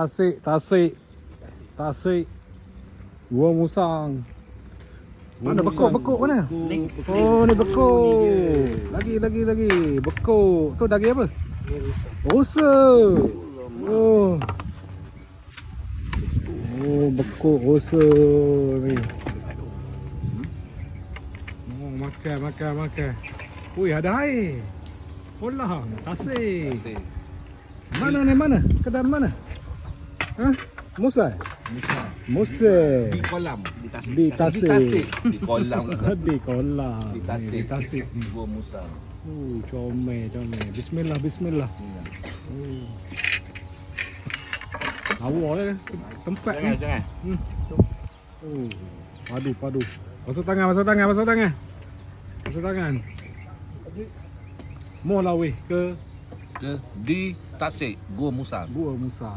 Tasik. Gua Musang. Mana bekuk mana? Oh, ni bekuk. Lagi. Bekuk. Tu daging apa? Rusa. Oh. Oh, bekuk rusa ni. Oh, makan. Ui, ada air. Olah, tasik. Mana? Kedai mana? Hah? Musa. Di kolam. Di Tasik. Di kolam. Di kolam. Di Tasik. Tasik. Gua Musang. Comel. Bismillah. Awal ya. Tempat ni. Jangan. Padu. Masuk tangan. Mau lah weh ke Di Tasik. Gua Musang. Gua Musa.